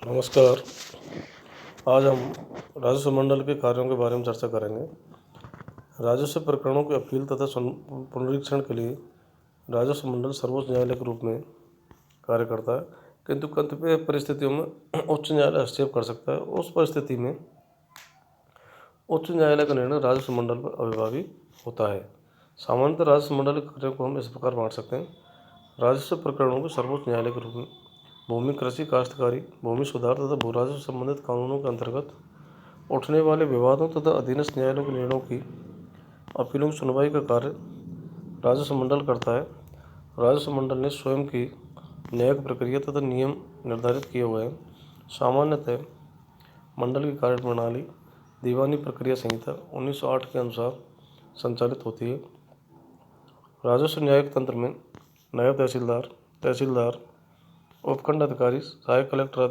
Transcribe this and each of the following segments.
नमस्कार। आज हम राजस्व मंडल के कार्यों के बारे में चर्चा करेंगे। राजस्व प्रकरणों के अपील तथा पुनरीक्षण के लिए राजस्व मंडल सर्वोच्च न्यायालय के रूप में कार्य करता है, किंतु कतिपय परिस्थितियों में उच्च न्यायालय हस्तक्षेप कर सकता है। उस परिस्थिति में उच्च न्यायालय का निर्णय राजस्व मंडल पर अभिभावी होता है। सामान्यतः राजस्व मंडल के कार्यों को हम इस प्रकार बांट सकते हैं। राजस्व प्रकरणों को सर्वोच्च न्यायालय के रूप में भूमि, कृषि, काश्तकारी, भूमि सुधार तथा भू राजस्व संबंधित कानूनों के अंतर्गत उठने वाले विवादों तथा अधीनस्थ न्यायालयों के निर्णयों की अपीलों की सुनवाई का कार्य राजस्व मंडल करता है। राजस्व मंडल ने स्वयं की न्यायिक प्रक्रिया तथा नियम निर्धारित किए हुए हैं। सामान्यतः मंडल की कार्य प्रणाली दीवानी प्रक्रिया संहिता 1908 के अनुसार संचालित होती है। राजस्व न्यायिक तंत्र में नायब तहसीलदार, उपखंड अधिकारी, सहायक कलेक्टर,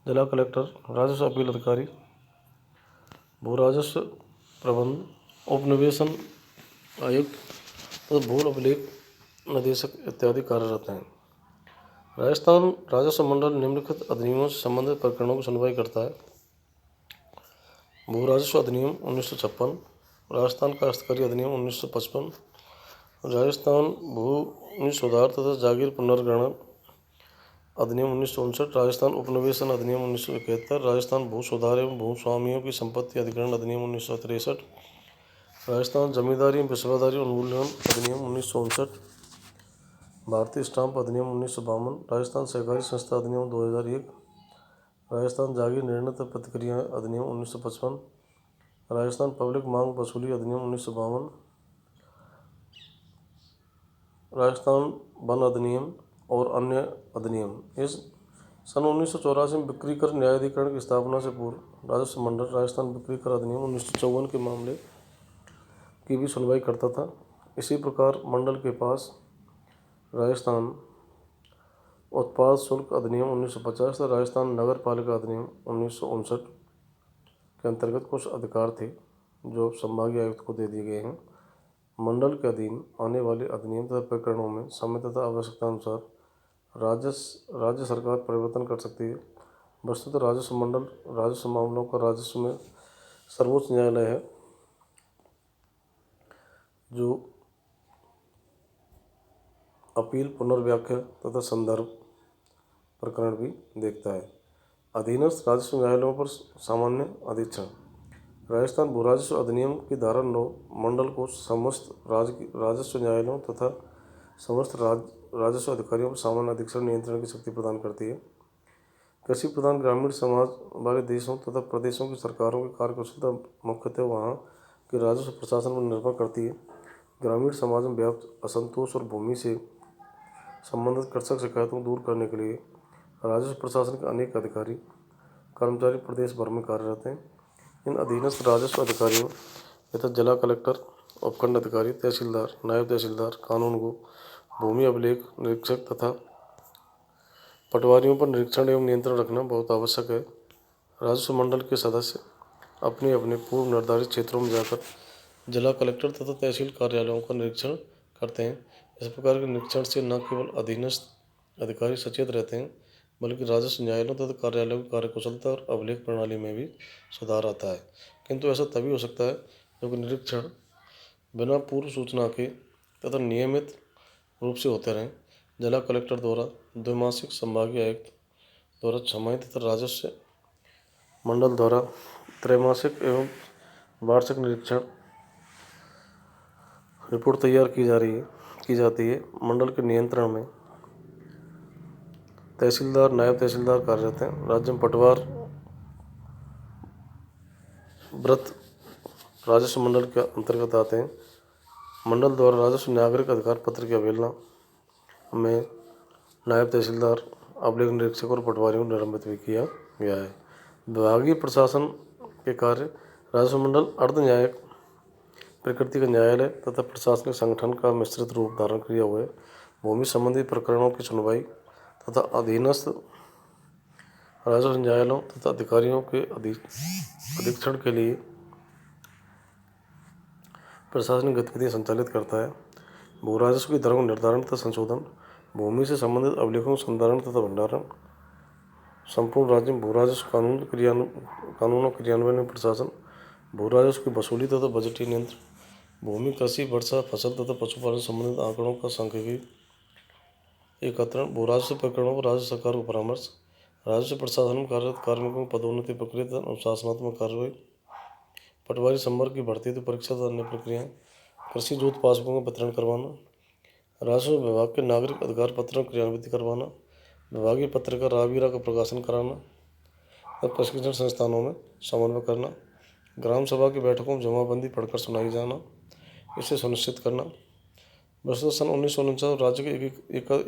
जिला कलेक्टर, राजस्व अपील अधिकारी, भू राजस्व प्रबंध, उपनिवेशन आयुक्त तथा भू अभिलेख निदेशक इत्यादि कार्यरत हैं। राजस्थान राजस्व मंडल निम्नलिखित अधिनियमों से संबंधित प्रकरणों की सुनवाई करता है। भू राजस्व अधिनियम 1956, राजस्थान काश्तकारी अधिनियम 1955, राजस्थान भूमि सुधार तथा जागीर पुनर्गणना अधिनियम 1959, राजस्थान उपनिवेशन अधिनियम 1971, राजस्थान भू सुधार एवं भूस्वामियों की संपत्ति अधिग्रहण अधिनियम 1963, राजस्थान जमींदारी एवं विश्वाधारी उन्मूलन अधिनियम 1959, भारतीय स्टाम्प अधिनियम 1952, राजस्थान सहकारी संस्था अधिनियम 2001, राजस्थान जागीर निर्णय तथा प्रतिक्रिया अधिनियम 1955, राजस्थान पब्लिक मांग वसूली अधिनियम 1952, राजस्थान वन अधिनियम और अन्य अधिनियम। इस सन 1984 में बिक्री कर न्यायाधिकरण की स्थापना से पूर्व राजस्व मंडल राजस्थान बिक्री कर अधिनियम 1954 के मामले की भी सुनवाई करता था। इसी प्रकार मंडल के पास राजस्थान उत्पाद शुल्क अधिनियम 1950 और राजस्थान नगर पालिका अधिनियम 1959 के अंतर्गत कुछ अधिकार थे जो संभागीय आयुक्त को दे दिए गए हैं। मंडल के अधीन आने वाले अधिनियम तथा प्रकरणों में समय तथा आवश्यकता अनुसार राज्य सरकार परिवर्तन कर सकती है। वस्तुतः राजस्व मंडल राजस्व मामलों का राजस्व में सर्वोच्च न्यायालय है, जो अपील, पुनर्व्याख्या तथा संदर्भ प्रकरण भी देखता है। अधीनस्थ राजस्व न्यायालयों पर सामान्य अधीक्षण। राजस्थान भू राजस्व अधिनियम की धारा 9 मंडल को समस्त राजस्व न्यायालयों तथा समस्त राजस्व अधिकारियों पर सामान्य अधीक्षण नियंत्रण की शक्ति प्रदान करती है। कृषि प्रधान ग्रामीण समाज वाले देशों तथा प्रदेशों की सरकारों की कार्यकुशलता मुख्यतः वहाँ के राजस्व प्रशासन पर निर्भर करती है। ग्रामीण समाज में व्याप्त असंतोष और भूमि से संबंधित कृषक शिकायतों को दूर करने के लिए राजस्व प्रशासन के अनेक अधिकारी कर्मचारी प्रदेश भर में कार्यरत हैं। इन अधीनस्थ राजस्व अधिकारियों यथा जिला कलेक्टर, उपखंड अधिकारी, तहसीलदार, नायब तहसीलदार, कानूनगो, भूमि अभिलेख निरीक्षक तथा पटवारियों पर निरीक्षण एवं नियंत्रण रखना बहुत आवश्यक है। राजस्व मंडल के सदस्य अपने अपने पूर्व निर्धारित क्षेत्रों में जाकर जिला कलेक्टर तथा तहसील कार्यालयों का निरीक्षण करते हैं। इस प्रकार के निरीक्षण से न केवल अधीनस्थ अधिकारी सचेत रहते हैं, बल्कि राजस्व न्यायालयों तथा कार्यालयों की कार्यकुशलता और अभिलेख प्रणाली में भी सुधार आता है। किंतु ऐसा तभी हो सकता है जब निरीक्षण बिना पूर्व सूचना के तथा नियमित रूप से होते रहें। जिला कलेक्टर द्वारा द्विमासिक, संभागीय आयुक्त द्वारा छमाही तथा राजस्व मंडल द्वारा त्रैमासिक एवं वार्षिक निरीक्षण रिपोर्ट तैयार की जाती है। मंडल के नियंत्रण में तहसीलदार, नायब तहसीलदार कार्यरत हैं। राज्य में पटवार व्रत राजस्व मंडल के अंतर्गत आते हैं। मंडल द्वारा राजस्व नागरिक अधिकार पत्र की अवहेलना में नायब तहसीलदार, अभिलेख निरीक्षक और पटवारियों को निलंबित भी किया गया है। विभागीय प्रशासन के कार्य। राजस्व मंडल अर्ध न्यायिक प्रकृति का न्यायालय तथा प्रशासनिक संगठन का मिश्रित रूप धारण किया हुआ है। भूमि संबंधी प्रकरणों की सुनवाई तथा अधीनस्थ राजस्व न्यायालयों तथा अधिकारियों के अधीक्षण के लिए प्रशासनिक गतिविधियाँ संचालित करता है। भू राजस्व की दरों निर्धारण तथा संशोधन, भूमि से संबंधित अभिलेखों का संधारण तथा भंडारण, संपूर्ण राज्य में भू राजस्व कानूनों क्रियान्वयन में प्रशासन, भू राजस्व की वसूली तथा बजटीय नियंत्रण, भूमि, कृषि, वर्षा, फसल तथा पशुपालन से संबंधित आंकड़ों का सांख्यिकी एकत्रण, भू राजस्व प्रकरणों पर राज्य सरकार को परामर्श, राजस्व प्रशासन में कार्यरत कार्मिकों की पदोन्नति प्रक्रिया तथा अनुशासनात्मक कार्रवाई, पटवारी संवर्ग की भर्ती तो परीक्षा तथा अन्य प्रक्रियाएं, कृषि जोत पासबुकों का वितरण करवाना, राजस्व विभाग के नागरिक अधिकार पत्रों की क्रियान्वित करवाना, विभागीय पत्रिका राहगीरा का प्रकाशन कराना और प्रशिक्षण संस्थानों में समन्वय करना, ग्राम सभा की बैठकों में जमाबंदी पढ़कर सुनाई जाना, इसे सुनिश्चित करना। वस्तुतः सन 1949 राज्य के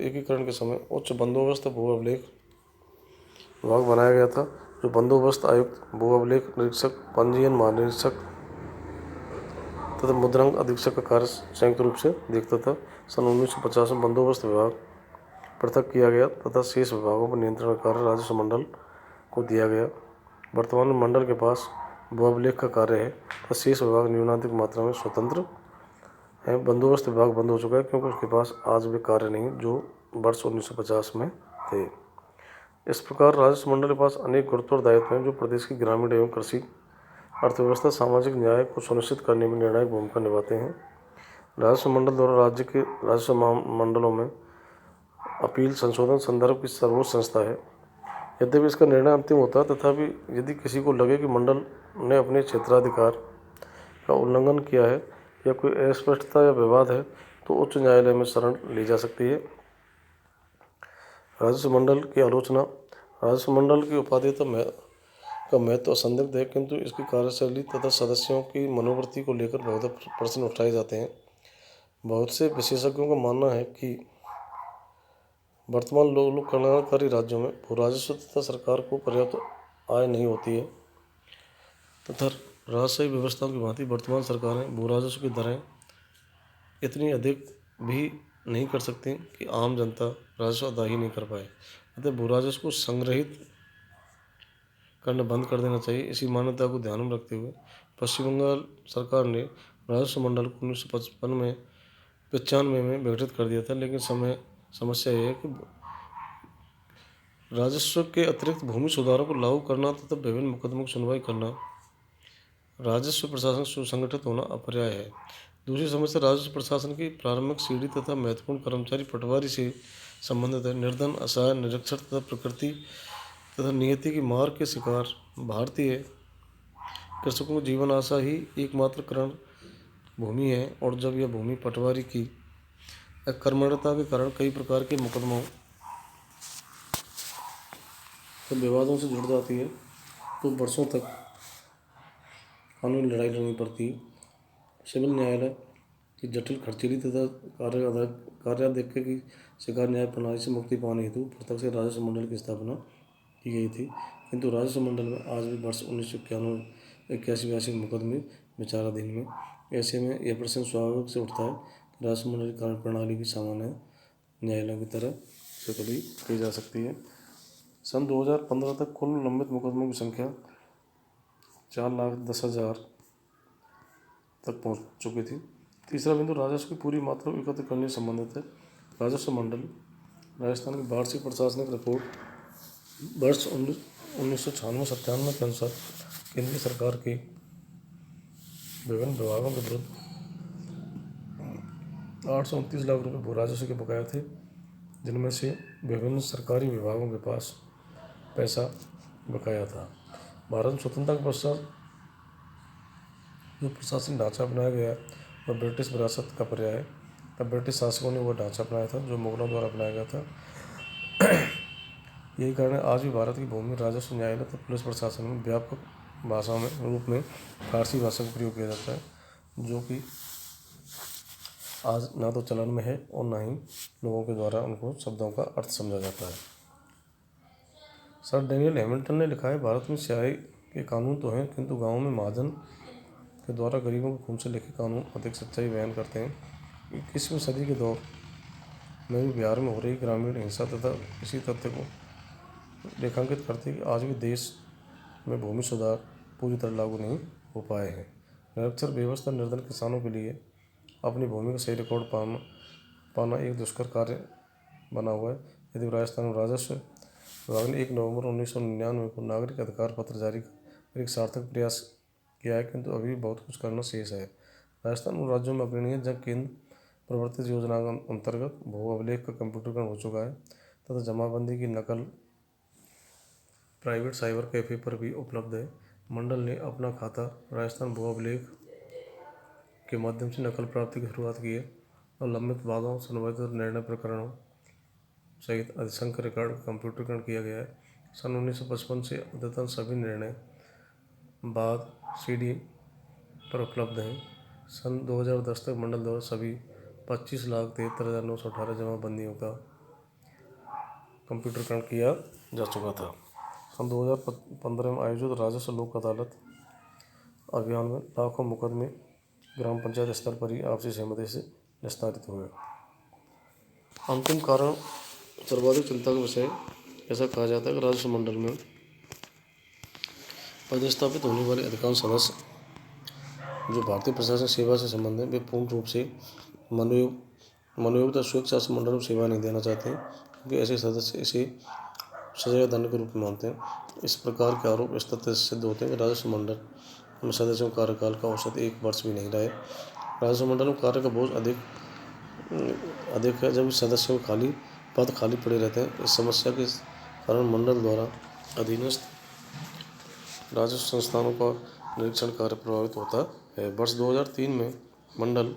एकीकरण के समय उच्च बंदोबस्त भू अभिलेख विभाग बनाया गया था, जो बंदोबस्त आयुक्त, भू अभिलेख निरीक्षक, पंजीयन महानिरीक्षक तथा मुद्रांक अधीक्षक का कार्य संयुक्त रूप से देखता था। सन 1950 में बंदोबस्त विभाग पृथक किया गया तथा शेष विभागों पर नियंत्रण का कार्य राजस्व मंडल को दिया गया। वर्तमान में मंडल के पास भू अभिलेख का कार्य है तथा शेष विभाग न्यूनाधिक मात्रा में स्वतंत्र है। बंदोबस्त विभाग बंद हो चुका है क्योंकि उसके पास आज भी कार्य नहीं जो वर्ष 1950 में थे। इस प्रकार राजस्व मंडल के पास अनेक गुरुत्वार दायित्व हैं जो प्रदेश की ग्रामीण एवं कृषि अर्थव्यवस्था, सामाजिक न्याय को सुनिश्चित करने में निर्णायक भूमिका निभाते हैं। राजस्व मंडल द्वारा राज्य के राजस्व मंडलों में अपील संशोधन संदर्भ की सर्वोच्च संस्था है। यद्यपि इसका निर्णय अंतिम होता है, तथापि यदि किसी को लगे कि मंडल ने अपने क्षेत्राधिकार का उल्लंघन किया है या कोई अस्पष्टता या विवाद है तो उच्च न्यायालय में शरण ली जा सकती है। राजस्व मंडल की आलोचना। राजस्व मंडल की उपाध्येयता का महत्व असंदिग्ध है, किंतु इसकी कार्यशैली तथा सदस्यों की मनोवृत्ति को लेकर बहुत प्रश्न उठाए जाते हैं। बहुत से विशेषज्ञों का मानना है कि वर्तमान लोक कल्याणकारी राज्यों में भू राजस्व तथा सरकार को पर्याप्त आय नहीं होती है तथा राजस्व व्यवस्थाओं की भांति वर्तमान सरकारें भू राजस्व की दरें इतनी अधिक भी नहीं कर सकती कि आम जनता राजस्व अदा ही नहीं कर पाए। अतः भू राजस्व को संग्रहित करना बंद कर देना चाहिए। इसी मान्यता को ध्यान में रखते हुए पश्चिम बंगाल सरकार ने राजस्व मंडल को 1995 में विघटित कर दिया था, लेकिन समस्या यह है कि राजस्व के अतिरिक्त भूमि सुधारों को लागू करना तथा विभिन्न मुकदमों की सुनवाई करना, राजस्व प्रशासन सुसंगठित होना अपर्याय है। दूसरी समस्या राजस्व प्रशासन की प्रारंभिक सीढ़ी तथा महत्वपूर्ण कर्मचारी पटवारी से संबंधित है। निर्धन, असहाय, निरक्षर तथा प्रकृति तथा नियति की मार के शिकार भारतीय कृषकों की जीवन आशा ही एकमात्र करण भूमि है, और जब यह भूमि पटवारी की अकर्मण्यता के कारण कई प्रकार के मुकदमों तो विवादों से जुड़ जाती है तो वर्षों तक कानूनी लड़ाई लड़नी पड़ती है। सिविल न्यायालय की जटिल, खर्चीली तथा कार्याध्यक्ष की शिकार न्याय प्रणाली से मुक्ति पाने हेतु पृथक से राजस्व मंडल की स्थापना की गई थी, किंतु राजस्व मंडल में आज भी वर्ष 1981 मुकदमे विचाराधीन में। ऐसे में यह प्रश्न स्वाभाविक से उठता है कि राजस्व मंडल की कार्य प्रणाली भी सामान्य न्यायालयों की तरह से कभी की जा सकती है। सन 2015 तक कुल लंबित मुकदमों की संख्या 4,10,000 तक पहुंच चुकी थी। तीसरा बिंदु राजस्व की पूरी मात्रा एकत्र करने से संबंधित है। राजस्व मंडल राजस्थान की वार्षिक प्रशासनिक रिपोर्ट वर्ष 1996-97 के अनुसार केंद्रीय सरकार के विभिन्न विभागों के विरुद्ध 829 लाख रुपये भू राजस्व के बकाया थे, जिनमें से विभिन्न सरकारी विभागों के पास पैसा बकाया था। भारत में स्वतंत्रता के पश्चात जो प्रशासनिक ढांचा अपनाया गया वह ब्रिटिश विरासत का पर्याय है। तब ब्रिटिश शासकों ने वह ढांचा अपनाया था जो मुगलों द्वारा अपनाया गया था। यही कारण है आज भी भारत की भूमि राजस्व, न्यायालय तथा पुलिस प्रशासन में व्यापक भाषाओं में रूप में फारसी भाषा का प्रयोग किया जाता है, जो कि आज ना तो चलन में है और ना ही लोगों के द्वारा उनको शब्दों का अर्थ समझा जाता है। सर डेनियल हैमिल्टन ने लिखा है, भारत में स्याही के कानून तो हैं, किंतु गाँव में महाजन के द्वारा गरीबों के खून से लिखे कानून अधिक सच्चाई बयान करते हैं। 21वीं सदी के दौर में भी बिहार में हो रही ग्रामीण हिंसा तथा इसी तथ्य को रेखांकित करते हैं कि आज भी देश में भूमि सुधार पूरी तरह लागू नहीं हो पाए हैं। निरक्षर, बेवस्ता, निर्धन किसानों के लिए अपनी भूमि का सही रिकॉर्ड पाना एक दुष्कर कार्य बना हुआ है। यदि राजस्थान में राजस्व विभाग ने 1 नवंबर 1999 को नागरिक अधिकार पत्र जारी कर एक सार्थक प्रयास किया है, किंतु अभी बहुत कुछ करना शेष है। राजस्थान उन राज्यों में अग्रणी है जहाँ केंद्र प्रवर्तित योजना के अंतर्गत भू अभिलेख का कंप्यूटरीकरण हो चुका है तथा जमाबंदी की नकल प्राइवेट साइबर कैफे पर भी उपलब्ध है। मंडल ने अपना खाता राजस्थान भू अभिलेख के माध्यम से नकल प्राप्ति की शुरुआत की है और लंबित वादों, सुनवाई और निर्णय प्रकरणों सहित असंख्य रिकॉर्ड का कंप्यूटरीकरण किया गया है। सन 1955 से अद्यतन सभी निर्णय बाद सीडी पर उपलब्ध हैं। सन 2010 तक मंडल द्वारा सभी 25,73,918 जमाबंदियों का कंप्यूटरीकरण किया जा चुका था। सन 2015 में आयोजित राजस्व लोक अदालत अभियान में लाखों मुकदमे ग्राम पंचायत स्तर पर ही आपसी सहमति से निस्तारित हुए। अंतिम कारण सर्वाधिक चिंता का विषय ऐसा कहा जाता है कि राजस्व मंडल में पदस्थापित होने वाले अधिकांश सदस्य जो भारतीय प्रशासनिक सेवा से संबंधित वे पूर्ण रूप से मनोयोग तथा स्वेच्छा शासन मंडल में सेवा नहीं देना चाहते हैं, क्योंकि ऐसे सदस्य इसे सजा या दंड के रूप में मानते हैं। इस प्रकार के आरोप इस तथ्य से सिद्ध होते हैं कि राजस्व मंडल में सदस्यों के कार्यकाल का औसत 1 वर्ष भी नहीं रहा है। राजस्व मंडल में कार्य का बोझ अधिक है जब सदस्यों के पद खाली पड़े रहते हैं। इस समस्या के कारण मंडल द्वारा अधीनस्थ राजस्व संस्थानों का निरीक्षण कार्य प्रभावित होता है। वर्ष 2003 में मंडल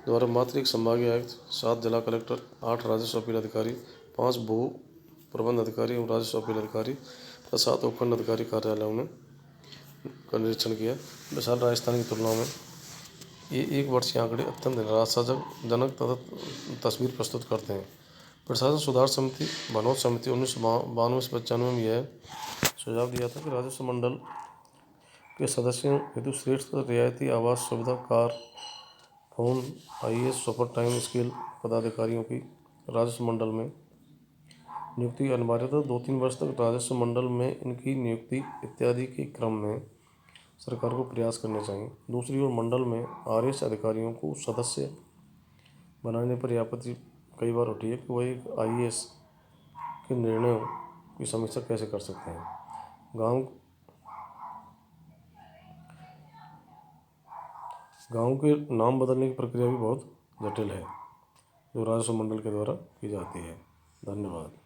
द्वारा मात्र एक संभागीय आयुक्त, 7 जिला कलेक्टर, 8 राजस्व अपील अधिकारी, 5 भू प्रबंध अधिकारी एवं राजस्व अपील अधिकारी तथा 7 उपखंड अधिकारी कार्यालयों में का निरीक्षण किया। विशाल राजस्थान की तुलना में ये 1 वर्ष के आंकड़े अत्यंत निराशाजनक तथा तस्वीर प्रस्तुत करते हैं। प्रशासन सुधार समिति बनोद समिति 1992 से 95 में यह सुझाव दिया था कि राजस्व मंडल के सदस्यों हेतु श्रेष्ठ रियायती आवास सुविधा, car, phone, IAS super time scale पदाधिकारियों की राजस्व मंडल में नियुक्ति अनिवार्य था। 2-3 वर्ष तक राजस्व मंडल में इनकी नियुक्ति इत्यादि के क्रम में सरकार को प्रयास करने चाहिए। दूसरी ओर मंडल में RS अधिकारियों को सदस्य बनाने पर यह आपत्ति कई बार उठी है कि वह एक IAS के निर्णयों की समीक्षा कैसे कर सकते हैं। गाँव के नाम बदलने की प्रक्रिया भी बहुत जटिल है जो राजस्व मंडल के द्वारा की जाती है। धन्यवाद।